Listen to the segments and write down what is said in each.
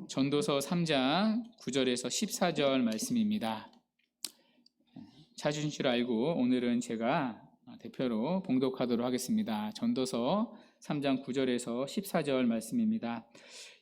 전도서 3장 9절에서 14절 말씀입니다. 찾으신 줄 알고 오늘은 제가 대표로 봉독하도록 하겠습니다. 전도서 3장 9절에서 14절 말씀입니다.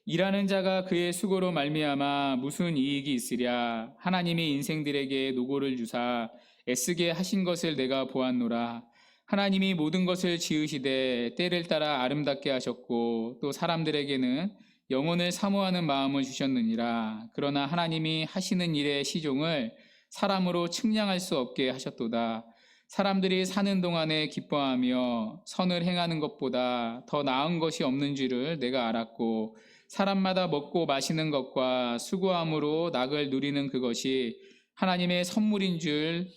일하는 자가 그의 수고로 말미암아 무슨 이익이 있으랴. 하나님이 인생들에게 노고를 주사 애쓰게 하신 것을 내가 보았노라. 하나님이 모든 것을 지으시되 때를 따라 아름답게 하셨고 또 사람들에게는 영혼을 사모하는 마음을 주셨느니라. 그러나 하나님이 하시는 일의 시종을 사람으로 측량할 수 없게 하셨도다. 사람들이 사는 동안에 기뻐하며 선을 행하는 것보다 더 나은 것이 없는 줄을 내가 알았고 사람마다 먹고 마시는 것과 수고함으로 낙을 누리는 그것이 하나님의 선물인 줄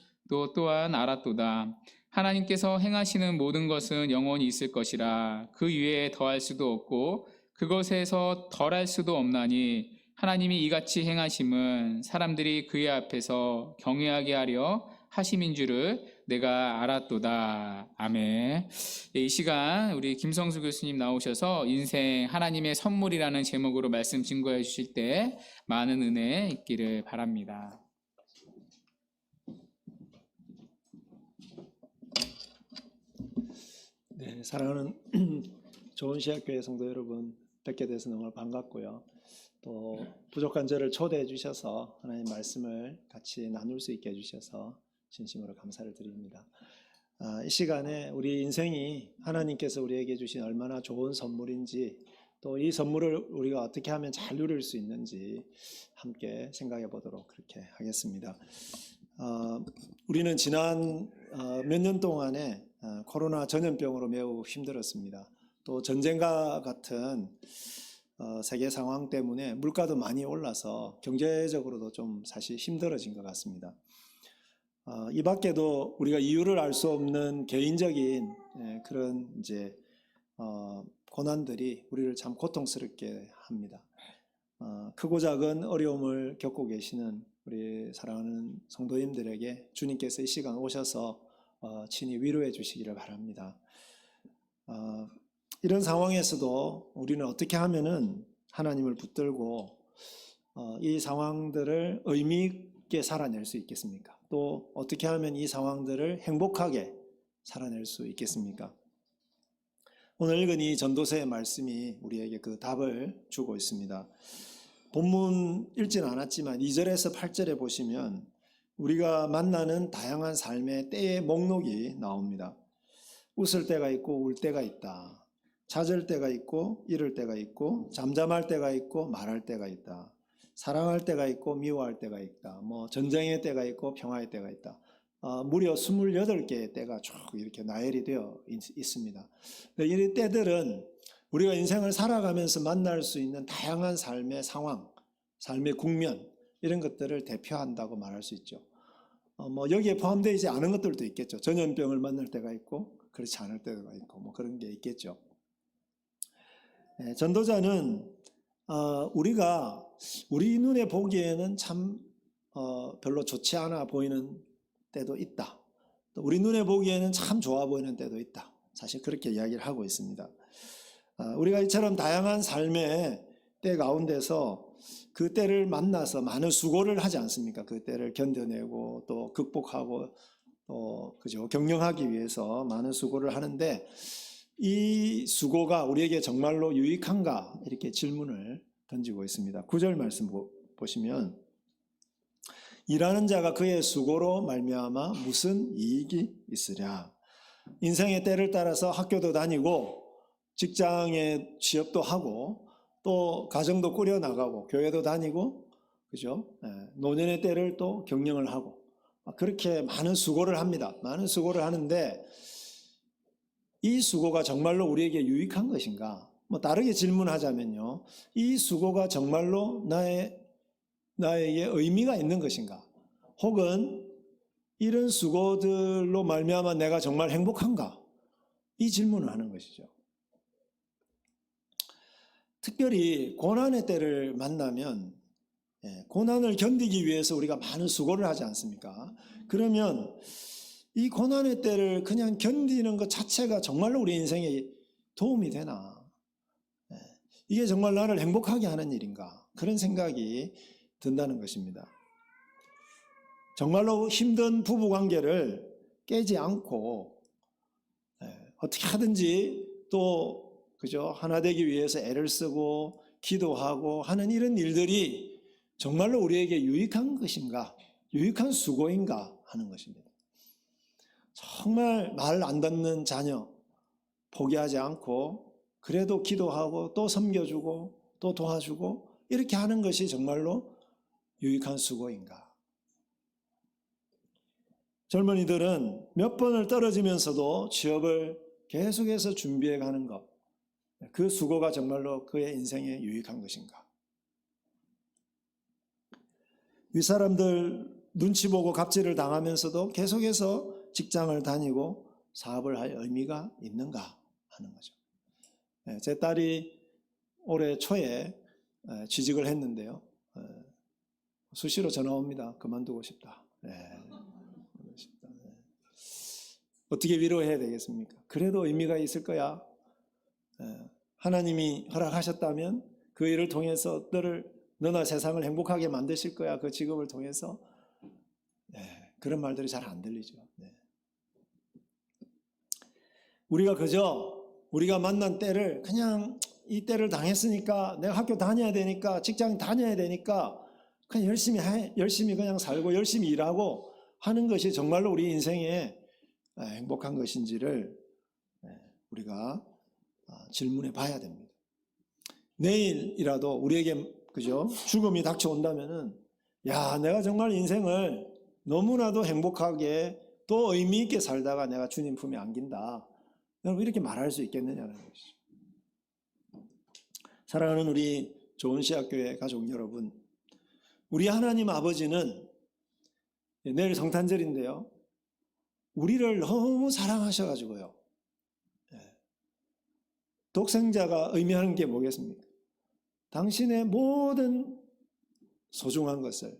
또한 알았도다. 하나님께서 행하시는 모든 것은 영원히 있을 것이라. 그 위에 더할 수도 없고 그것에서 덜할 수도 없나니 하나님이 이같이 행하심은 사람들이 그의 앞에서 경외하게 하려 하심인 줄을 내가 알았도다. 아멘. 이 시간 우리 김성수 교수님 나오셔서 인생 하나님의 선물이라는 제목으로 말씀 증거해 주실 때 많은 은혜 있기를 바랍니다. 네, 사랑하는 좋은 시학교회 성도 여러분, 뵙게 돼서 너무 반갑고요. 또 부족한 저를 초대해 주셔서 하나님 말씀을 같이 나눌 수 있게 해주셔서 진심으로 감사를 드립니다. 이 시간에 우리 인생이 하나님께서 우리에게 주신 얼마나 좋은 선물인지, 또 이 선물을 우리가 어떻게 하면 잘 누릴 수 있는지 함께 생각해 보도록 그렇게 하겠습니다. 우리는 지난 몇 년 동안에 코로나 전염병으로 매우 힘들었습니다. 또 전쟁과 같은 세계 상황 때문에 물가도 많이 올라서 경제적으로도 좀 사실 힘들어진 것 같습니다. 이 밖에도 우리가 이유를 알 수 없는 개인적인 그런 이제 고난들이 우리를 참 고통스럽게 합니다. 크고 작은 어려움을 겪고 계시는 우리 사랑하는 성도님들에게 주님께서 이 시간 오셔서 친히 위로해 주시기를 바랍니다. 이런 상황에서도 우리는 어떻게 하면은 하나님을 붙들고 이 상황들을 의미 있게 살아낼 수 있겠습니까? 또 어떻게 하면 이 상황들을 행복하게 살아낼 수 있겠습니까? 오늘 읽은 이 전도서의 말씀이 우리에게 그 답을 주고 있습니다. 본문 읽지는 않았지만 2절에서 8절에 보시면 우리가 만나는 다양한 삶의 때의 목록이 나옵니다. 웃을 때가 있고 울 때가 있다. 찾을 때가 있고 잃을 때가 있고 잠잠할 때가 있고 말할 때가 있다. 사랑할 때가 있고 미워할 때가 있다. 전쟁의 때가 있고 평화의 때가 있다. 무려 28개의 때가 쭉 이렇게 나열이 되어 있습니다. 이 때들은 우리가 인생을 살아가면서 만날 수 있는 다양한 삶의 상황, 삶의 국면, 이런 것들을 대표한다고 말할 수 있죠. 여기에 포함되지 않은 것들도 있겠죠. 전염병을 만날 때가 있고 그렇지 않을 때가 있고 그런 게 있겠죠. 전도자는 우리가 우리 눈에 보기에는 참 별로 좋지 않아 보이는 때도 있다. 또 우리 눈에 보기에는 참 좋아 보이는 때도 있다. 사실 그렇게 이야기를 하고 있습니다. 우리가 이처럼 다양한 삶의 때 가운데서 그 때를 만나서 많은 수고를 하지 않습니까? 그 때를 견뎌내고 또 극복하고 또 격려하기 위해서 많은 수고를 하는데 이 수고가 우리에게 정말로 유익한가? 이렇게 질문을 던지고 있습니다. 9절 말씀 보시면 일하는 자가 그의 수고로 말미암아 무슨 이익이 있으랴. 인생의 때를 따라서 학교도 다니고 직장에 취업도 하고 또 가정도 꾸려나가고 교회도 다니고 그죠? 노년의 때를 또 경영을 하고 그렇게 많은 수고를 합니다. 많은 수고를 하는데 이 수고가 정말로 우리에게 유익한 것인가? 다르게 질문하자면요. 이 수고가 정말로 나에게 의미가 있는 것인가? 혹은 이런 수고들로 말미암아 내가 정말 행복한가? 이 질문을 하는 것이죠. 특별히 고난의 때를 만나면 고난을 견디기 위해서 우리가 많은 수고를 하지 않습니까? 그러면 이 고난의 때를 그냥 견디는 것 자체가 정말로 우리 인생에 도움이 되나? 이게 정말 나를 행복하게 하는 일인가? 그런 생각이 든다는 것입니다. 정말로 힘든 부부관계를 깨지 않고 어떻게 하든지 또 그죠? 하나 되기 위해서 애를 쓰고 기도하고 하는 이런 일들이 정말로 우리에게 유익한 것인가? 유익한 수고인가 하는 것입니다. 정말 말 안 듣는 자녀 포기하지 않고 그래도 기도하고 또 섬겨주고 또 도와주고 이렇게 하는 것이 정말로 유익한 수고인가? 젊은이들은 몇 번을 떨어지면서도 취업을 계속해서 준비해 가는 것, 그 수고가 정말로 그의 인생에 유익한 것인가? 윗사람들 눈치 보고 갑질을 당하면서도 계속해서 직장을 다니고 사업을 할 의미가 있는가 하는 거죠. 제 딸이 올해 초에 취직을 했는데요. 수시로 전화 옵니다. 그만두고 싶다. 어떻게 위로해야 되겠습니까? 그래도 의미가 있을 거야. 하나님이 허락하셨다면 그 일을 통해서 너나 세상을 행복하게 만드실 거야. 그 직업을 통해서. 그런 말들이 잘 안 들리죠. 우리가 그저 우리가 만난 때를 그냥 이 때를 당했으니까 내가 학교 다녀야 되니까 직장 다녀야 되니까 그냥 열심히 그냥 살고 열심히 일하고 하는 것이 정말로 우리 인생에 행복한 것인지를 우리가 질문해 봐야 됩니다. 내일이라도 우리에게 그죠? 죽음이 닥쳐온다면은 야, 내가 정말 인생을 너무나도 행복하게 또 의미 있게 살다가 내가 주님 품에 안긴다. 여러분 이렇게 말할 수 있겠느냐는 것이죠. 사랑하는 우리 좋은시학교의 가족 여러분, 우리 하나님 아버지는 내일 성탄절인데요. 우리를 너무 사랑하셔가지고요. 독생자가 의미하는 게 뭐겠습니까? 당신의 모든 소중한 것을,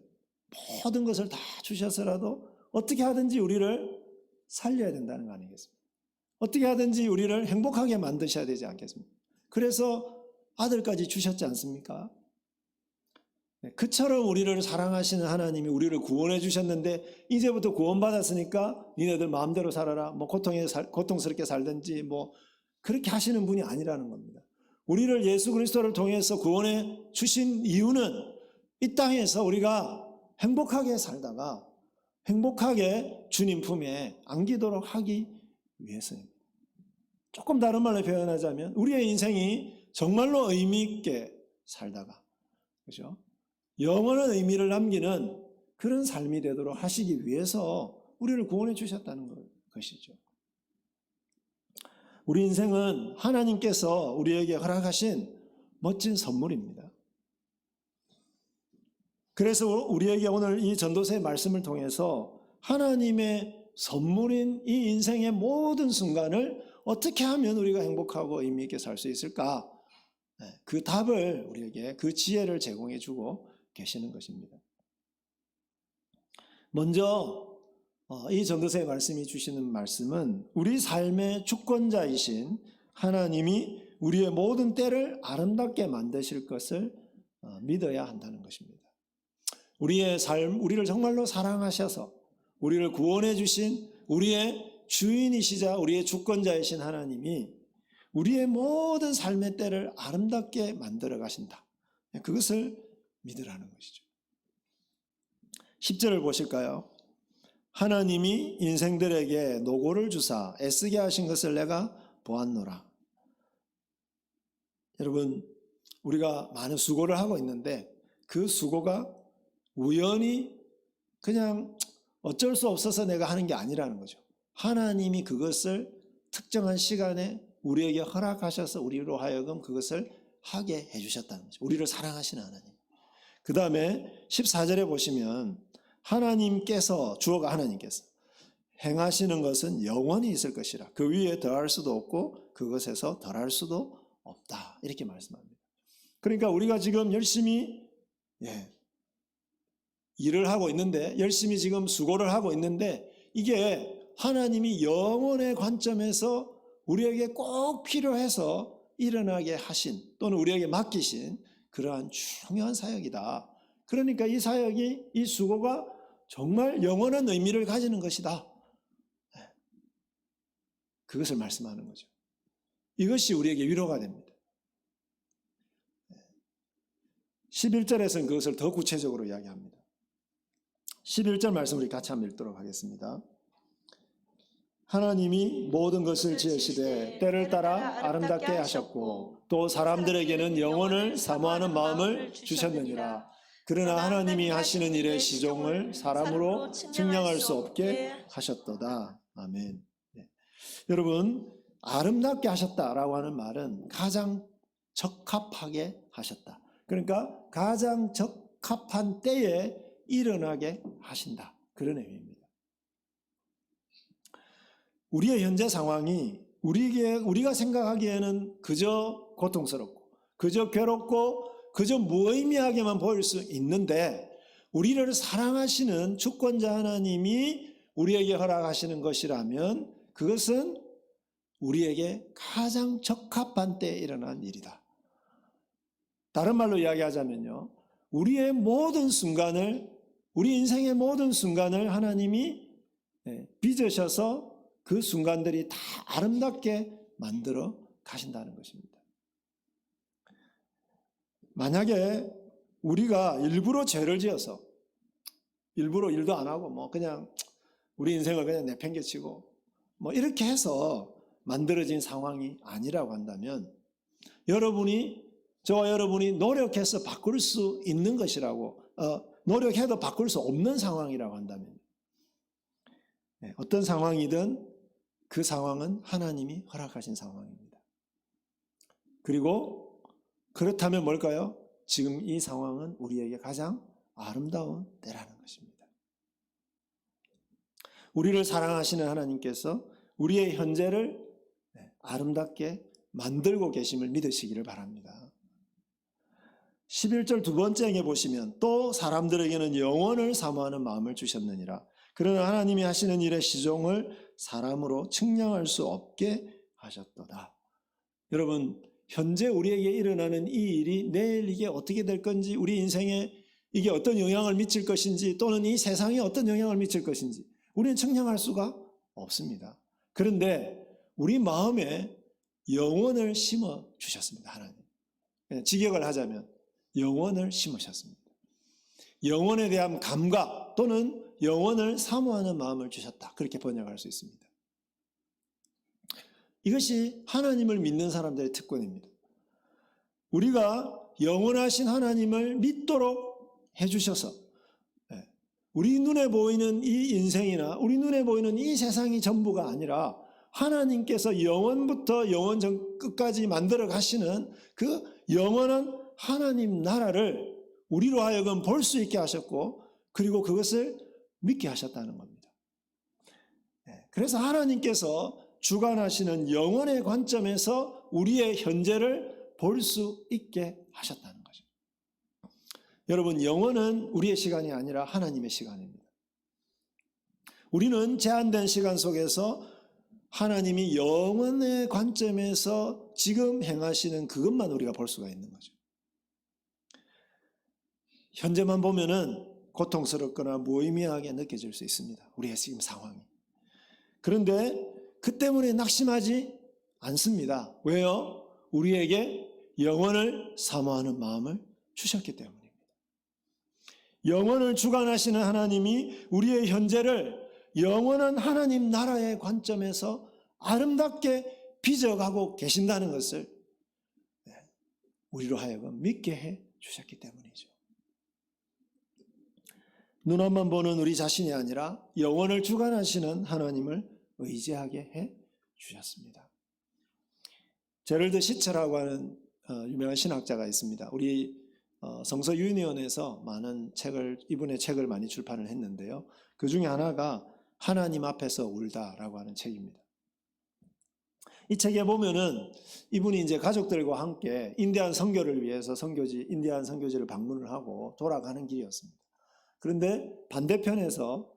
모든 것을 다 주셔서라도 어떻게 하든지 우리를 살려야 된다는 거 아니겠습니까? 어떻게 하든지 우리를 행복하게 만드셔야 되지 않겠습니까? 그래서 아들까지 주셨지 않습니까? 그처럼 우리를 사랑하시는 하나님이 우리를 구원해 주셨는데 이제부터 구원받았으니까 니네들 마음대로 살아라. 뭐 고통스럽게 살든지 뭐 그렇게 하시는 분이 아니라는 겁니다. 우리를 예수 그리스도를 통해서 구원해 주신 이유는 이 땅에서 우리가 행복하게 살다가 행복하게 주님 품에 안기도록 하기 위해서입니다. 조금 다른 말로 표현하자면 우리의 인생이 정말로 의미 있게 살다가 그죠? 영원한 의미를 남기는 그런 삶이 되도록 하시기 위해서 우리를 구원해 주셨다는 것이죠. 우리 인생은 하나님께서 우리에게 허락하신 멋진 선물입니다. 그래서 우리에게 오늘 이 전도서의 말씀을 통해서 하나님의 선물인 이 인생의 모든 순간을 어떻게 하면 우리가 행복하고 의미 있게 살 수 있을까? 그 답을 우리에게 그 지혜를 제공해 주고 계시는 것입니다. 먼저 이 전도서의 말씀이 주시는 말씀은 우리 삶의 주권자이신 하나님이 우리의 모든 때를 아름답게 만드실 것을 믿어야 한다는 것입니다. 우리의 삶, 우리를 정말로 사랑하셔서 우리를 구원해 주신 우리의 주인이시자 우리의 주권자이신 하나님이 우리의 모든 삶의 때를 아름답게 만들어 가신다. 그것을 믿으라는 것이죠. 10절을 보실까요? 하나님이 인생들에게 노고를 주사 애쓰게 하신 것을 내가 보았노라. 여러분, 우리가 많은 수고를 하고 있는데 그 수고가 우연히 그냥 어쩔 수 없어서 내가 하는 게 아니라는 거죠. 하나님이 그것을 특정한 시간에 우리에게 허락하셔서 우리로 하여금 그것을 하게 해주셨다는 거죠. 우리를 사랑하시는 하나님. 그 다음에 14절에 보시면 하나님께서, 주어가 하나님께서 행하시는 것은 영원히 있을 것이라. 그 위에 더할 수도 없고 그것에서 덜할 수도 없다. 이렇게 말씀합니다. 그러니까 우리가 지금 열심히 일을 하고 있는데, 열심히 지금 수고를 하고 있는데 이게 하나님이 영원의 관점에서 우리에게 꼭 필요해서 일어나게 하신 또는 우리에게 맡기신 그러한 중요한 사역이다. 그러니까 이 사역이, 이 수고가 정말 영원한 의미를 가지는 것이다. 그것을 말씀하는 거죠. 이것이 우리에게 위로가 됩니다. 11절에서는 그것을 더 구체적으로 이야기합니다. 11절 말씀 우리 같이 한번 읽도록 하겠습니다. 하나님이 모든 것을 지으시되 때를 따라 아름답게 하셨고 또 사람들에게는 영원을 사모하는 마음을 주셨느니라. 그러나 하나님이 하시는 일의 시종을 사람으로 측량할 수 없게 하셨도다. 아멘. 네. 여러분, 아름답게 하셨다라고 하는 말은 가장 적합하게 하셨다. 그러니까 가장 적합한 때에 일어나게 하신다. 그런 의미입니다. 우리의 현재 상황이 우리가 생각하기에는 그저 고통스럽고 그저 괴롭고 그저 무의미하게만 보일 수 있는데, 우리를 사랑하시는 주권자 하나님이 우리에게 허락하시는 것이라면 그것은 우리에게 가장 적합한 때에 일어난 일이다. 다른 말로 이야기하자면요, 우리의 모든 순간을, 우리 인생의 모든 순간을 하나님이 빚으셔서 그 순간들이 다 아름답게 만들어 가신다는 것입니다. 만약에 우리가 일부러 죄를 지어서 일부러 일도 안 하고 그냥 우리 인생을 그냥 내팽개치고 이렇게 해서 만들어진 상황이 아니라고 한다면, 저와 여러분이 노력해서 바꿀 수 있는 것이라고, 노력해도 바꿀 수 없는 상황이라고 한다면, 어떤 상황이든 그 상황은 하나님이 허락하신 상황입니다. 그리고 그렇다면 뭘까요? 지금 이 상황은 우리에게 가장 아름다운 때라는 것입니다. 우리를 사랑하시는 하나님께서 우리의 현재를 아름답게 만들고 계심을 믿으시기를 바랍니다. 11절 두 번째 행에 보시면 또 사람들에게는 영원을 사모하는 마음을 주셨느니라. 그러나 하나님이 하시는 일의 시종을 사람으로 측량할 수 없게 하셨도다. 여러분, 현재 우리에게 일어나는 이 일이 내일 이게 어떻게 될 건지, 우리 인생에 이게 어떤 영향을 미칠 것인지, 또는 이 세상에 어떤 영향을 미칠 것인지 우리는 측량할 수가 없습니다. 그런데 우리 마음에 영원을 심어 주셨습니다. 하나님. 직역을 하자면 영원을 심으셨습니다. 영원에 대한 감각 또는 영원을 사모하는 마음을 주셨다. 그렇게 번역할 수 있습니다. 이것이 하나님을 믿는 사람들의 특권입니다. 우리가 영원하신 하나님을 믿도록 해주셔서 우리 눈에 보이는 이 인생이나 우리 눈에 보이는 이 세상이 전부가 아니라 하나님께서 영원부터 영원 끝까지 만들어 가시는 그 영원한 하나님 나라를 우리로 하여금 볼 수 있게 하셨고, 그리고 그것을 믿게 하셨다는 겁니다. 그래서 하나님께서 주관하시는 영원의 관점에서 우리의 현재를 볼 수 있게 하셨다는 거죠. 여러분, 영원은 우리의 시간이 아니라 하나님의 시간입니다. 우리는 제한된 시간 속에서 하나님이 영원의 관점에서 지금 행하시는 그것만 우리가 볼 수가 있는 거죠. 현재만 보면은 고통스럽거나 무의미하게 느껴질 수 있습니다. 우리의 지금 상황이. 그런데 그 때문에 낙심하지 않습니다. 왜요? 우리에게 영원을 사모하는 마음을 주셨기 때문입니다. 영원을 주관하시는 하나님이 우리의 현재를 영원한 하나님 나라의 관점에서 아름답게 빚어가고 계신다는 것을 우리로 하여금 믿게 해 주셨기 때문이죠. 눈앞만 보는 우리 자신이 아니라 영원을 주관하시는 하나님을 의지하게 해 주셨습니다. 제럴드 시처라고 하는 유명한 신학자가 있습니다. 우리 성서 유니온에서 많은 책을, 이분의 책을 많이 출판을 했는데요. 그 중에 하나가 하나님 앞에서 울다라고 하는 책입니다. 이 책에 보면은 이분이 이제 가족들과 함께 인디안 선교를 위해서 인디안 선교지를 방문을 하고 돌아가는 길이었습니다. 그런데 반대편에서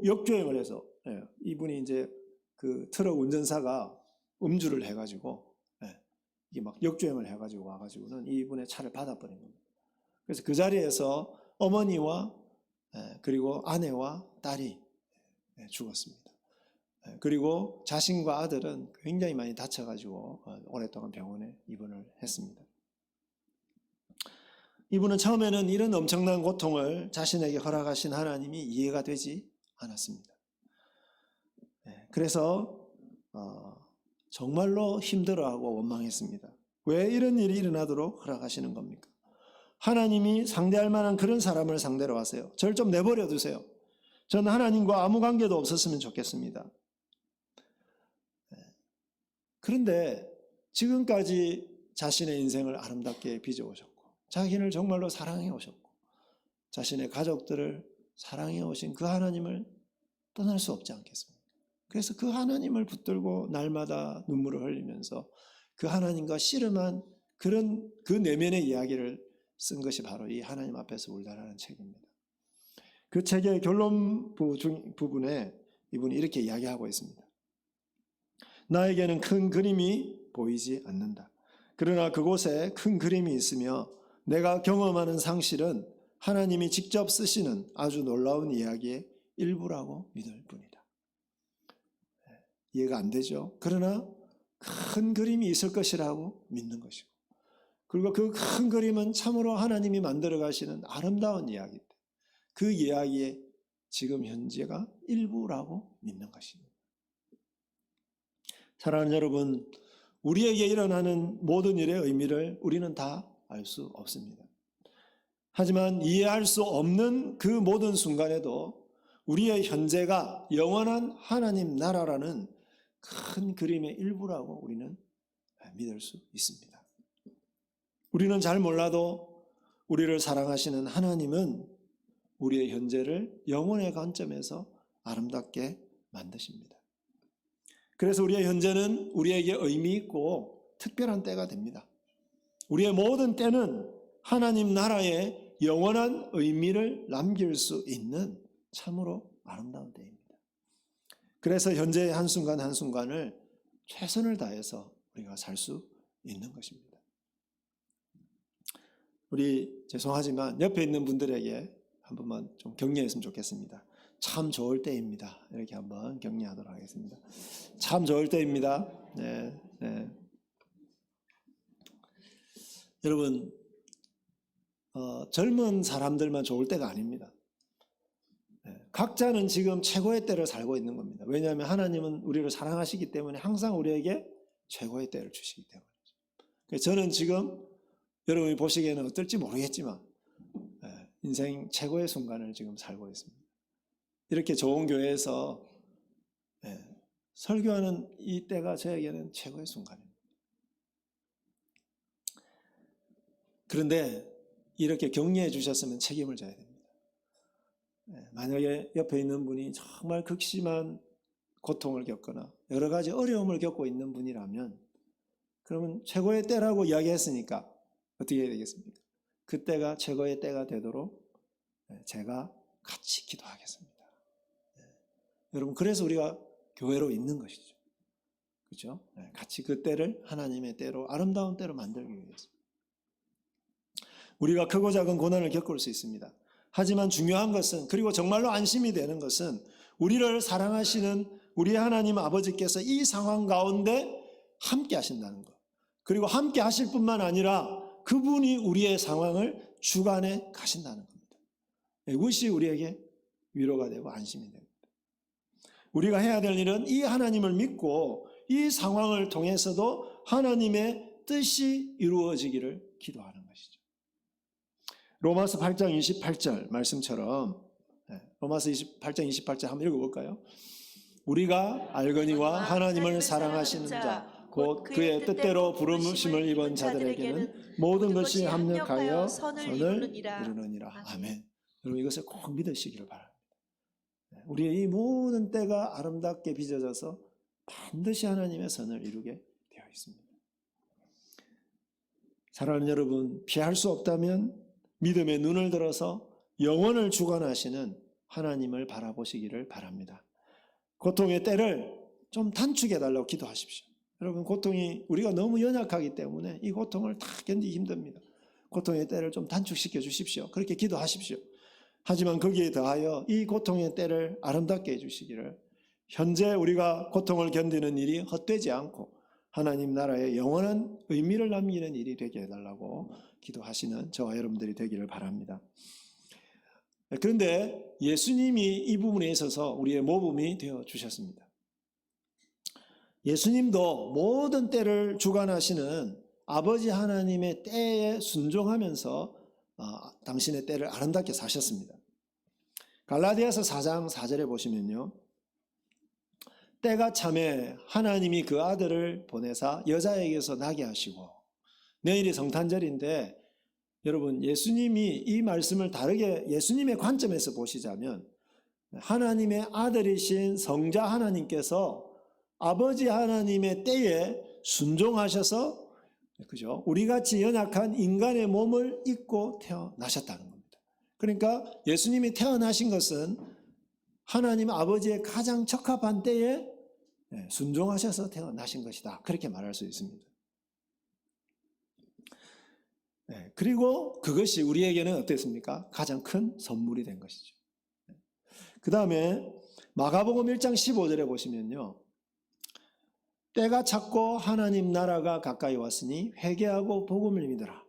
역주행을 해서 이분이 이제 그 트럭 운전사가 음주를 해가지고 이게 막 역주행을 해가지고 와가지고는 이분의 차를 받아버린 겁니다. 그래서 그 자리에서 어머니와 그리고 아내와 딸이 죽었습니다. 그리고 자신과 아들은 굉장히 많이 다쳐가지고 오랫동안 병원에 입원을 했습니다. 이분은 처음에는 이런 엄청난 고통을 자신에게 허락하신 하나님이 이해가 되지 않았습니다. 그래서 정말로 힘들어하고 원망했습니다. 왜 이런 일이 일어나도록 허락하시는 겁니까? 하나님이 상대할 만한 그런 사람을 상대로 하세요. 저를 좀 내버려 두세요. 저는 하나님과 아무 관계도 없었으면 좋겠습니다. 그런데 지금까지 자신의 인생을 아름답게 빚어오셨고 자신을 정말로 사랑해 오셨고 자신의 가족들을 사랑해 오신 그 하나님을 떠날 수 없지 않겠습니까? 그래서 그 하나님을 붙들고 날마다 눈물을 흘리면서 그 하나님과 씨름한 그런 그 내면의 이야기를 쓴 것이 바로 이 하나님 앞에서 울다라는 책입니다. 그 책의 결론 부분에 이분이 이렇게 이야기하고 있습니다. 나에게는 큰 그림이 보이지 않는다. 그러나 그곳에 큰 그림이 있으며 내가 경험하는 상실은 하나님이 직접 쓰시는 아주 놀라운 이야기의 일부라고 믿을 뿐이다. 이해가 안 되죠? 그러나 큰 그림이 있을 것이라고 믿는 것이고 그리고 그 큰 그림은 참으로 하나님이 만들어 가시는 아름다운 이야기인데 그 이야기의 지금 현재가 일부라고 믿는 것입니다. 사랑하는 여러분, 우리에게 일어나는 모든 일의 의미를 우리는 다 알 수 없습니다. 하지만 이해할 수 없는 그 모든 순간에도 우리의 현재가 영원한 하나님 나라라는 큰 그림의 일부라고 우리는 믿을 수 있습니다. 우리는 잘 몰라도 우리를 사랑하시는 하나님은 우리의 현재를 영혼의 관점에서 아름답게 만드십니다. 그래서 우리의 현재는 우리에게 의미 있고 특별한 때가 됩니다. 우리의 모든 때는 하나님 나라의 영원한 의미를 남길 수 있는 참으로 아름다운 때입니다. 그래서 현재의 한순간 한순간을 최선을 다해서 우리가 살 수 있는 것입니다. 우리 죄송하지만 옆에 있는 분들에게 한 번만 좀 격려했으면 좋겠습니다. 참 좋을 때입니다. 이렇게 한번 격려하도록 하겠습니다. 참 좋을 때입니다. 네, 네. 여러분, 젊은 사람들만 좋을 때가 아닙니다. 각자는 지금 최고의 때를 살고 있는 겁니다. 왜냐하면 하나님은 우리를 사랑하시기 때문에 항상 우리에게 최고의 때를 주시기 때문이죠. 저는 지금 여러분이 보시기에는 어떨지 모르겠지만 인생 최고의 순간을 지금 살고 있습니다. 이렇게 좋은 교회에서 설교하는 이 때가 저에게는 최고의 순간입니다. 그런데 이렇게 격려해 주셨으면 책임을 져야 됩니다. 만약에 옆에 있는 분이 정말 극심한 고통을 겪거나 여러 가지 어려움을 겪고 있는 분이라면 그러면 최고의 때라고 이야기했으니까 어떻게 해야 되겠습니까? 그때가 최고의 때가 되도록 제가 같이 기도하겠습니다. 여러분, 그래서 우리가 교회로 있는 것이죠. 그렇죠? 같이 그 때를 하나님의 때로 아름다운 때로 만들기 위해서. 우리가 크고 작은 고난을 겪을 수 있습니다. 하지만 중요한 것은 그리고 정말로 안심이 되는 것은 우리를 사랑하시는 우리 하나님 아버지께서 이 상황 가운데 함께 하신다는 것. 그리고 함께 하실 뿐만 아니라 그분이 우리의 상황을 주관해 가신다는 겁니다. 이것이 우리에게 위로가 되고 안심이 됩니다. 우리가 해야 될 일은 이 하나님을 믿고 이 상황을 통해서도 하나님의 뜻이 이루어지기를 기도하는 것이죠. 로마서 8장 28절 말씀처럼 로마서 8장 28절 한번 읽어볼까요? 우리가 알거니와 하나님을 사랑하시는 자 곧 그의 뜻대로 부르심을 입은 자들에게는 모든 것이 합력하여 선을 이루느니라. 아멘. 여러분, 이것을 꼭 믿으시기를 바랍니다. 우리의 이 모든 때가 아름답게 빚어져서 반드시 하나님의 선을 이루게 되어 있습니다. 사랑하는 여러분, 피할 수 없다면 믿음의 눈을 들어서 영혼을 주관하시는 하나님을 바라보시기를 바랍니다. 고통의 때를 좀 단축해 달라고 기도하십시오. 여러분, 고통이 우리가 너무 연약하기 때문에 이 고통을 다 견디기 힘듭니다. 고통의 때를 좀 단축시켜 주십시오. 그렇게 기도하십시오. 하지만 거기에 더하여 이 고통의 때를 아름답게 해주시기를, 현재 우리가 고통을 견디는 일이 헛되지 않고 하나님 나라에 영원한 의미를 남기는 일이 되게 해달라고 기도하시는 저와 여러분들이 되기를 바랍니다. 그런데 예수님이 이 부분에 있어서 우리의 모범이 되어 주셨습니다. 예수님도 모든 때를 주관하시는 아버지 하나님의 때에 순종하면서 당신의 때를 아름답게 사셨습니다. 갈라디아서 4장 4절에 보시면요, 때가 참에 하나님이 그 아들을 보내사 여자에게서 나게 하시고, 내일이 성탄절인데 여러분, 예수님이 이 말씀을 다르게 예수님의 관점에서 보시자면, 하나님의 아들이신 성자 하나님께서 아버지 하나님의 때에 순종하셔서, 그죠? 우리 같이 연약한 인간의 몸을 입고 태어나셨다는 겁니다. 그러니까 예수님이 태어나신 것은 하나님 아버지의 가장 적합한 때에 순종하셔서 태어나신 것이다, 그렇게 말할 수 있습니다. 그리고 그것이 우리에게는 어땠습니까? 가장 큰 선물이 된 것이죠. 그 다음에 마가복음 1장 15절에 보시면요, 때가 찼고 하나님 나라가 가까이 왔으니 회개하고 복음을 믿으라.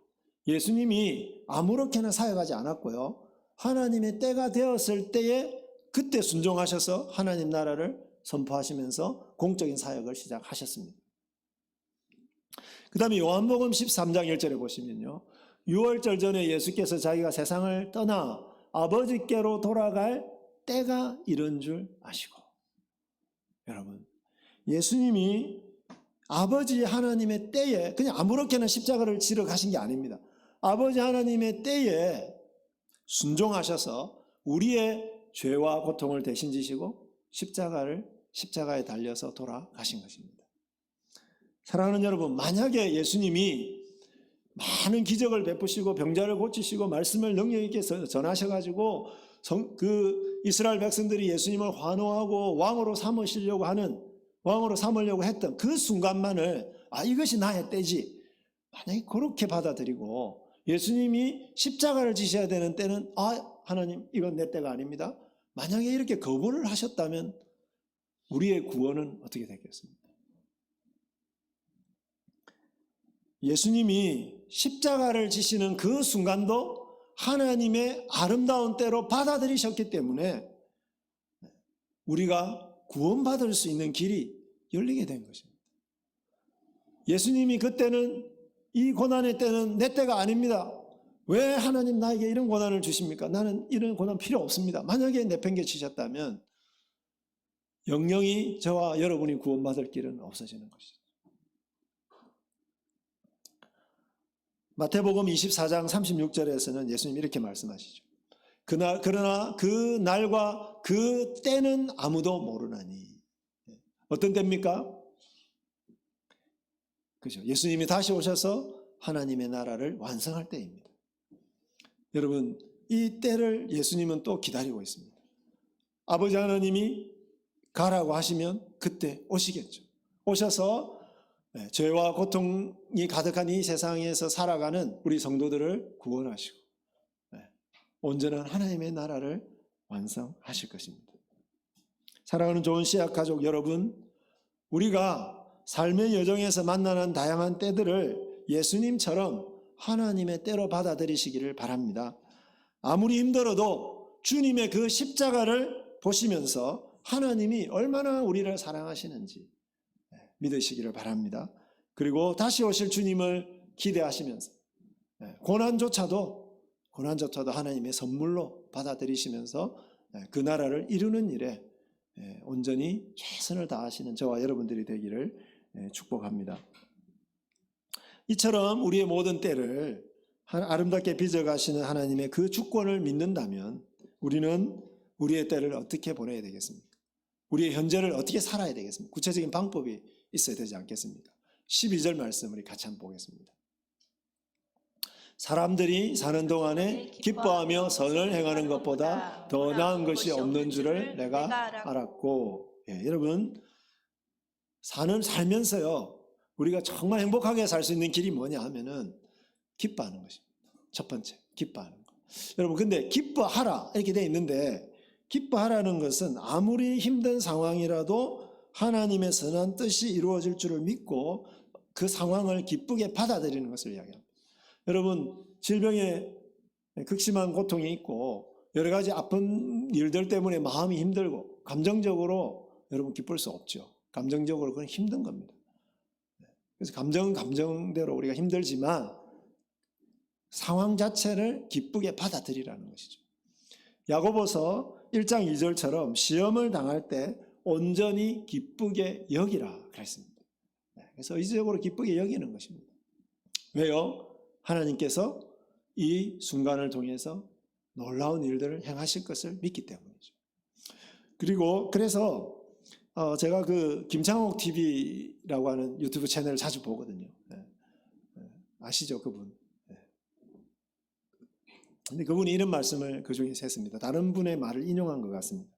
예수님이 아무렇게나 사역하지 않았고요, 하나님의 때가 되었을 때에 그때 순종하셔서 하나님 나라를 선포하시면서 공적인 사역을 시작하셨습니다. 그 다음에 요한복음 13장 1절에 보시면요, 유월절 전에 예수께서 자기가 세상을 떠나 아버지께로 돌아갈 때가 이른 줄 아시고, 여러분, 예수님이 아버지 하나님의 때에 그냥 아무렇게나 십자가를 지러 가신 게 아닙니다. 아버지 하나님의 때에 순종하셔서 우리의 죄와 고통을 대신 지시고 십자가에 달려서 돌아가신 것입니다. 사랑하는 여러분, 만약에 예수님이 많은 기적을 베푸시고 병자를 고치시고 말씀을 능력 있게 전하셔가지고 그 이스라엘 백성들이 예수님을 환호하고 왕으로 삼으려고 했던 그 순간만을 이것이 나의 때지, 만약에 그렇게 받아들이고 예수님이 십자가를 지셔야 되는 때는 하나님, 이건 내 때가 아닙니다, 만약에 이렇게 거부를 하셨다면 우리의 구원은 어떻게 되겠습니까? 예수님이 십자가를 지시는 그 순간도 하나님의 아름다운 때로 받아들이셨기 때문에 우리가 구원받을 수 있는 길이 열리게 된 것입니다. 예수님이 그때는 이 고난의 때는 내 때가 아닙니다, 왜 하나님 나에게 이런 고난을 주십니까? 나는 이런 고난 필요 없습니다, 만약에 내팽개치셨다면 영영이 저와 여러분이 구원받을 길은 없어지는 것이죠. 마태복음 24장 36절에서는 예수님 이렇게 말씀하시죠. 그러나 그 날과 그 때는 아무도 모르나니. 어떤 때입니까? 그죠? 예수님이 다시 오셔서 하나님의 나라를 완성할 때입니다. 여러분, 이 때를 예수님은 또 기다리고 있습니다. 아버지 하나님이 가라고 하시면 그때 오시겠죠. 오셔서 죄와 고통이 가득한 이 세상에서 살아가는 우리 성도들을 구원하시고 온전한 하나님의 나라를 완성하실 것입니다. 사랑하는 좋은 씨앗 가족 여러분, 우리가 삶의 여정에서 만나는 다양한 때들을 예수님처럼 하나님의 때로 받아들이시기를 바랍니다. 아무리 힘들어도 주님의 그 십자가를 보시면서 하나님이 얼마나 우리를 사랑하시는지 믿으시기를 바랍니다. 그리고 다시 오실 주님을 기대하시면서 고난조차도 하나님의 선물로 받아들이시면서 그 나라를 이루는 일에 온전히 최선을 다하시는 저와 여러분들이 되기를 축복합니다. 이처럼 우리의 모든 때를 아름답게 빚어가시는 하나님의 그 주권을 믿는다면 우리는 우리의 때를 어떻게 보내야 되겠습니까? 우리의 현재를 어떻게 살아야 되겠습니까? 구체적인 방법이 있어야 되지 않겠습니까? 12절 말씀 우리 같이 한번 보겠습니다. 사람들이 사는 동안에 기뻐하며 선을 행하는 것보다 더 나은 것이 없는 줄을 내가 알았고. 여러분, 살면서요, 우리가 정말 행복하게 살 수 있는 길이 뭐냐 하면은 기뻐하는 것입니다. 첫 번째, 기뻐하는 것. 여러분, 근데 기뻐하라 이렇게 돼 있는데, 기뻐하라는 것은 아무리 힘든 상황이라도 하나님의 선한 뜻이 이루어질 줄을 믿고 그 상황을 기쁘게 받아들이는 것을 이야기합니다. 여러분, 질병에 극심한 고통이 있고 여러 가지 아픈 일들 때문에 마음이 힘들고 감정적으로 여러분 기쁠 수 없죠. 감정적으로 그건 힘든 겁니다. 그래서 감정대로 우리가 힘들지만 상황 자체를 기쁘게 받아들이라는 것이죠. 야고보서 1장 2절처럼 시험을 당할 때 온전히 기쁘게 여기라 그랬습니다. 그래서 의지적으로 기쁘게 여기는 것입니다. 왜요? 하나님께서 이 순간을 통해서 놀라운 일들을 행하실 것을 믿기 때문이죠. 그리고 그래서 제가 그 김창옥 TV라고 하는 유튜브 채널을 자주 보거든요. 아시죠, 그분? 근데 그분이 이런 말씀을 그 중에서 했습니다. 다른 분의 말을 인용한 것 같습니다.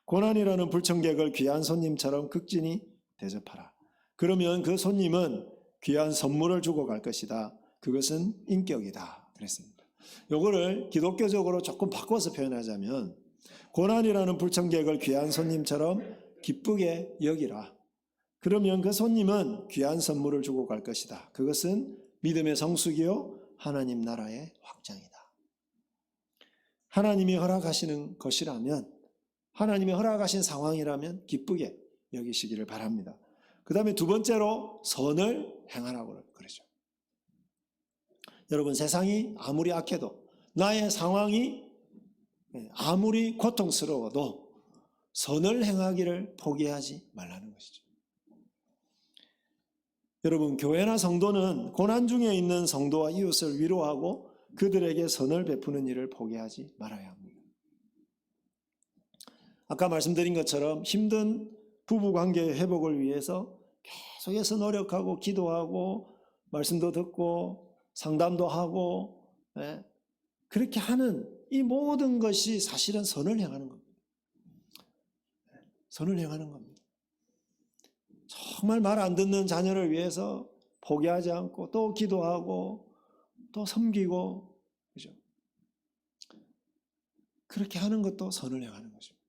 고난이라는 불청객을 귀한 손님처럼 극진히 대접하라. 그러면 그 손님은 귀한 선물을 주고 갈 것이다. 그것은 인격이다. 그랬습니다. 요거를 기독교적으로 조금 바꿔서 표현하자면, 고난이라는 불청객을 귀한 손님처럼 기쁘게 여기라. 그러면 그 손님은 귀한 선물을 주고 갈 것이다. 그것은 믿음의 성숙이요 하나님 나라의 확장이다. 하나님이 허락하시는 것이라면, 하나님이 허락하신 상황이라면 기쁘게 여기시기를 바랍니다. 그 다음에 두 번째로 선을 행하라고 그러죠. 여러분, 세상이 아무리 악해도, 나의 상황이 아무리 고통스러워도 선을 행하기를 포기하지 말라는 것이죠. 여러분, 교회나 성도는 고난 중에 있는 성도와 이웃을 위로하고 그들에게 선을 베푸는 일을 포기하지 말아야 합니다. 아까 말씀드린 것처럼 힘든 부부관계의 회복을 위해서 계속해서 노력하고 기도하고 말씀도 듣고 상담도 하고 그렇게 하는 이 모든 것이 사실은 선을 행하는 겁니다. 선을 행하는 겁니다. 정말 말 안 듣는 자녀를 위해서 포기하지 않고 또 기도하고 또 섬기고, 그죠? 그렇게 하는 것도 선을 행하는 것입니다.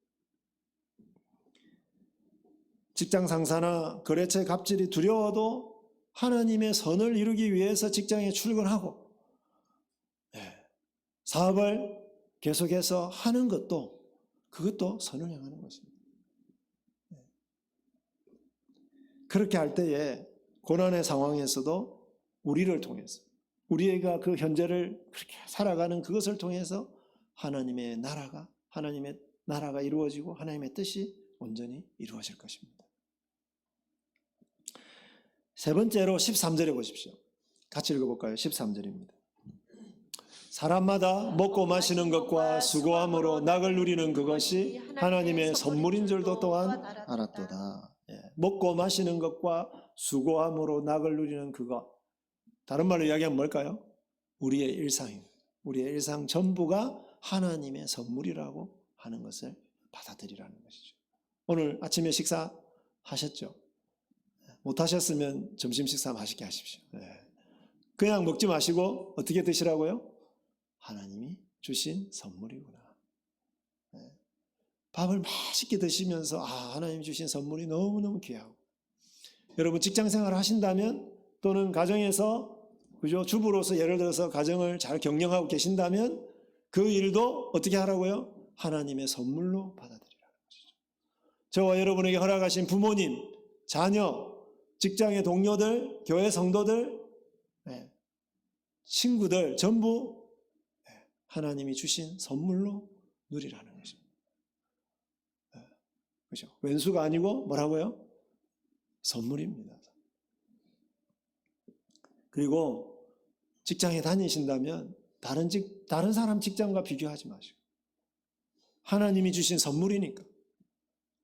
직장 상사나 거래처 갑질이 두려워도 하나님의 선을 이루기 위해서 직장에 출근하고 사업을 계속해서 하는 것도, 그것도 선을 행하는 것입니다. 그렇게 할 때에 고난의 상황에서도 우리를 통해서, 우리가 그 현재를 그렇게 살아가는 그것을 통해서 하나님의 나라가 이루어지고 하나님의 뜻이 온전히 이루어질 것입니다. 세 번째로 13절에 보십시오. 같이 읽어볼까요? 13절입니다. 사람마다 먹고 마시는 것과 수고함으로 낙을 누리는 그것이 하나님의 선물인 줄도 또한 알았도다. 먹고 마시는 것과 수고함으로 낙을 누리는 그것, 다른 말로 이야기하면 뭘까요? 우리의 일상입니다. 우리의 일상 전부가 하나님의 선물이라고 하는 것을 받아들이라는 것이죠. 오늘 아침에 식사 하셨죠? 못하셨으면 점심 식사 맛있게 하십시오. 그냥 먹지 마시고 어떻게 드시라고요? 하나님이 주신 선물이구나. 밥을 맛있게 드시면서 하나님이 주신 선물이 너무너무 귀하고, 여러분 직장생활을 하신다면 또는 가정에서 그죠? 주부로서 예를 들어서 가정을 잘 경영하고 계신다면 그 일도 어떻게 하라고요? 하나님의 선물로 받아들이라는 것이죠. 저와 여러분에게 허락하신 부모님, 자녀, 직장의 동료들, 교회 성도들, 친구들 전부 하나님이 주신 선물로 누리라는 것입니다. 그렇죠? 왼수가 아니고 뭐라고요? 선물입니다. 그리고 직장에 다니신다면 다른 사람 직장과 비교하지 마시고 하나님이 주신 선물이니까,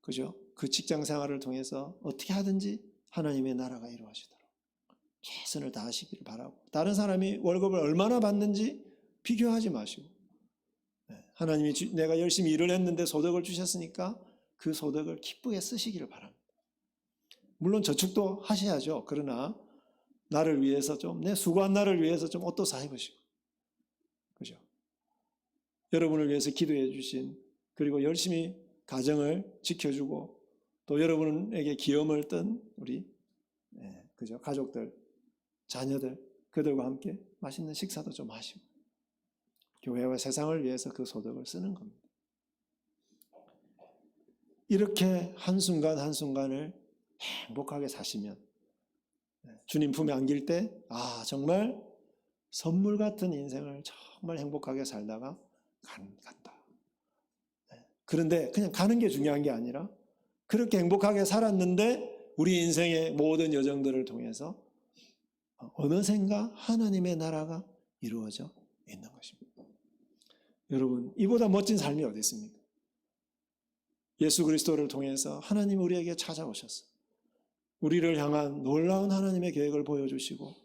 그죠? 그 직장 생활을 통해서 어떻게 하든지 하나님의 나라가 이루어지도록 최선을 다하시기를 바라고, 다른 사람이 월급을 얼마나 받는지 비교하지 마시고, 하나님이 내가 열심히 일을 했는데 소득을 주셨으니까 그 소득을 기쁘게 쓰시기를 바랍니다. 물론 저축도 하셔야죠. 그러나 나를 위해서 좀, 내 수고한 나를 위해서 좀 옷도 사 입으시고, 그죠? 여러분을 위해서 기도해 주신, 그리고 열심히 가정을 지켜주고, 또 여러분에게 기염을 뜬 우리, 그죠? 가족들, 자녀들, 그들과 함께 맛있는 식사도 좀 하시고, 교회와 세상을 위해서 그 소득을 쓰는 겁니다. 이렇게 한순간 한순간을 행복하게 사시면 주님 품에 안길 때 정말 선물 같은 인생을 정말 행복하게 살다가 간다. 그런데 그냥 가는 게 중요한 게 아니라 그렇게 행복하게 살았는데 우리 인생의 모든 여정들을 통해서 어느샌가 하나님의 나라가 이루어져 있는 것입니다. 여러분, 이보다 멋진 삶이 어디 있습니까? 예수 그리스도를 통해서 하나님 우리에게 찾아오셨어요. 우리를 향한 놀라운 하나님의 계획을 보여주시고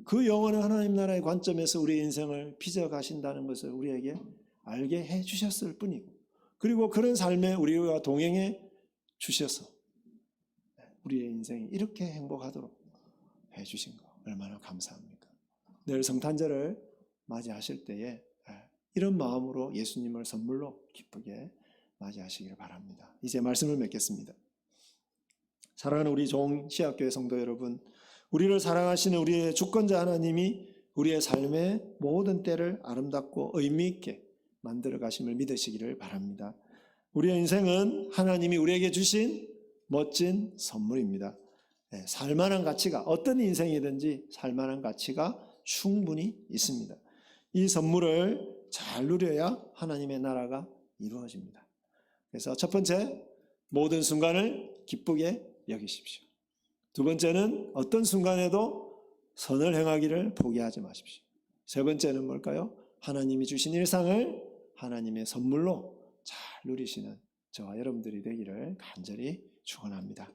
그 영원한 하나님 나라의 관점에서 우리의 인생을 빚어가신다는 것을 우리에게 알게 해주셨을 뿐이고, 그리고 그런 삶에 우리와 동행해 주셔서 우리의 인생이 이렇게 행복하도록 해주신 거 얼마나 감사합니까? 늘 성탄절을 맞이하실 때에 이런 마음으로 예수님을 선물로 기쁘게 맞이하시기를 바랍니다. 이제 말씀을 맺겠습니다. 사랑하는 우리 종시학교의 성도 여러분, 우리를 사랑하시는 우리의 주권자 하나님이 우리의 삶의 모든 때를 아름답고 의미 있게 만들어 가심을 믿으시기를 바랍니다. 우리의 인생은 하나님이 우리에게 주신 멋진 선물입니다. 살만한 가치가, 어떤 인생이든지 살만한 가치가 충분히 있습니다. 이 선물을 잘 누려야 하나님의 나라가 이루어집니다. 그래서 첫 번째, 모든 순간을 기쁘게 여기십시오. 두 번째는 어떤 순간에도 선을 행하기를 포기하지 마십시오. 세 번째는 뭘까요? 하나님이 주신 일상을 하나님의 선물로 잘 누리시는 저와 여러분들이 되기를 간절히 축원합니다.